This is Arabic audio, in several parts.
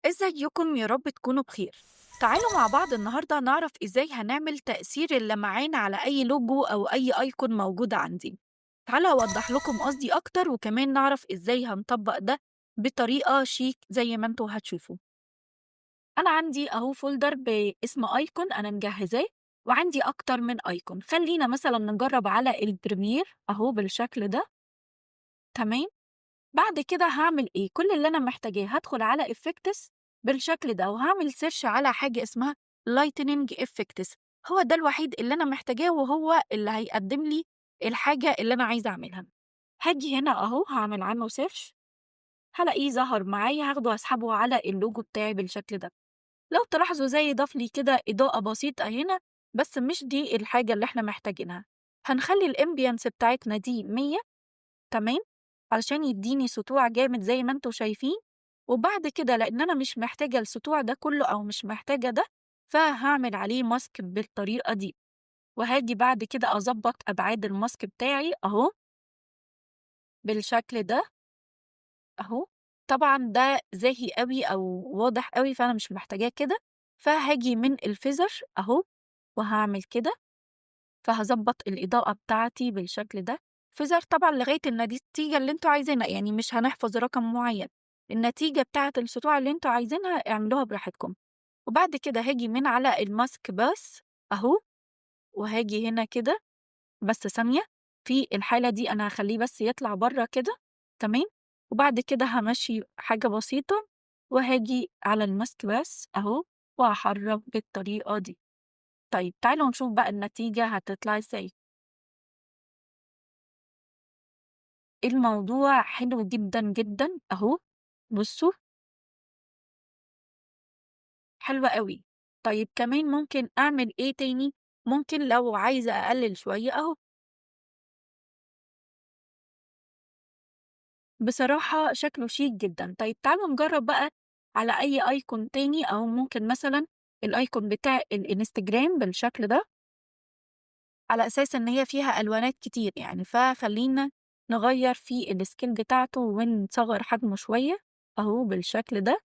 ازيكم يا رب تكونوا بخير. تعالوا مع بعض النهاردة نعرف ازاي هنعمل تأثير اللمعان على أي لوجو أو أي أيقون موجود عندي. تعالوا أوضح لكم قصدي أكتر وكمان نعرف ازاي هنطبق ده بطريقة شيك زي ما انتوا هتشوفوا. أنا عندي أهو فولدر باسم أيقون أنا مجهزاه، وعندي أكتر من أيقون. خلينا مثلا نجرب على البريمير أهو بالشكل ده. تمام. بعد كده هاعمل إيه، كل اللي أنا محتاجاه هادخل على effects بالشكل ده، وهاعمل search على حاجة اسمها lightning effects. هو ده الوحيد اللي أنا محتاجاه، وهو اللي هيقدم لي الحاجة اللي أنا عايزة أعملها. هاجي هنا أهو هاعمل عنه search، هلاقيه ظهر معايا، هاخده وأسحبه على اللوجو بتاعي بالشكل ده. لو تلاحظوا زي ضاف لي كده إضاءة بسيطة هنا، بس مش دي الحاجة اللي إحنا محتاجينها. هنخلي الامبيانس بتاعتنا دي 100. تمام، علشان يدّيني سطوع جامد زي ما أنتم شايفين. وبعد كده لإن أنا مش محتاجة السطوع ده كلّه أو مش محتاجة ده، فهاعمل عليه ماسك بالطريقة دي. وهاجي بعد كده أضبّط أبعاد الماسك بتاعي أهو بالشكل ده أهو. طبعًا ده زاهي أوي أو واضح أوي فأنا مش محتاجاه كده، فهاجي من الفيزر أهو وهاعمل كده، فهاضبّط الإضاءة بتاعتي بالشكل ده. فيزر طبعًا لغاية النتيجة اللي أنتم عايزينها، يعني مش هنحفظ رقم معيّن، النتيجة بتاعة السطوع اللي أنتم عايزينها اعملوها براحتكم. وبعد كده هاجي من على الmask بس أهو، وهاجي هنا كده بس ثانية، في الحالة دي أنا هاخلّيه بس يطلع برّه كده. تمام، وبعد كده هامشّي حاجة بسيطة، وهاجي على الmask بس أهو، وهاحرّك بالطريقة دي. طيب تعالوا نشوف بقى النتيجة هتطلع إزاي. الموضوع حلو جدًا، جدًا أهو، بُصّوا، حلو أوي. طيب كمان ممكن أعمل إيه تاني؟ ممكن لو عايزة أقلل شوية أهو، بصراحة شكله شيك جدًا. طيب تعالوا نجرّب بقى على أي أيقون تاني، أو ممكن مثلًا الأيقون بتاع الإنستجرام بالشكل ده، على أساس إن هي فيها ألوانات كتير يعني، فخلّينا نغيّر في الscale بتاعته ونصغّر حجمه شوية أهو بالشكل ده.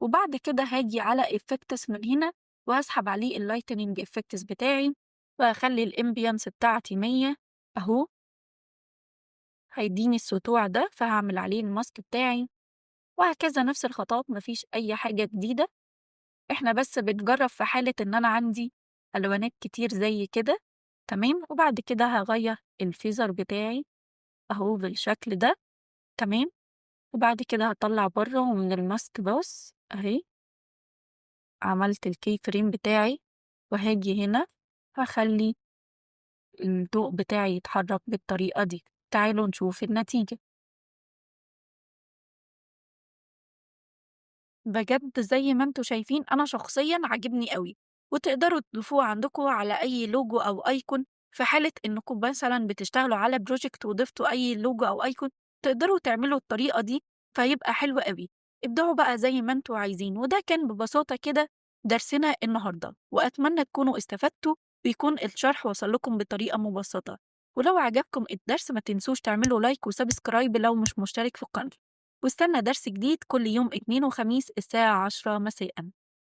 وبعد كده هاجي على effects من هنا، وهاسحب عليه الlightning effects بتاعي، وهاخلّي الambience بتاعتي 100 أهو، هيدّيني السطوع ده، فهاعمل عليه الmask بتاعي، وهكذا نفس الخطوات ما فيش أي حاجة جديدة. إحنا بس بنجرّب في حالة إن أنا عندي ألوانات كتير زي كده. تمام، وبعد كده هاغيّر الفيزر بتاعي أهو بالشكل ده. تمام، وبعد كده هاطلّع برّه ومن الmask بس أهي، عملت الkey frame بتاعي، وهاجي هنا هاخلّي الضوء بتاعي يتحرك بالطريقة دي. تعالوا نشوف النتيجة. بجد زي ما أنتم شايفين أنا شخصيًا عاجبني أوي، وتقدروا تضيفوه عندكم على أي لوجو أو أيكون. في حالة إنكم مثلًا بتشتغلوا على project وضفتوا أي لوجو أو أيكون، تقدروا تعملوا الطريقة دي، فهيبقى حلو أوي. ابدعوا بقى زي ما أنتم عايزين. وده كان ببساطة كده درسنا النهارده، وأتمنى تكونوا استفدتوا ويكون الشرح وصل لكم بطريقة مبسطة. ولو عجبكم الدرس ما تنسوش تعملوا لايك وسبسكرايب لو مش مشترك في القناة. واستنى درس جديد كل يوم اثنين وخميس الساعة 10 مساء.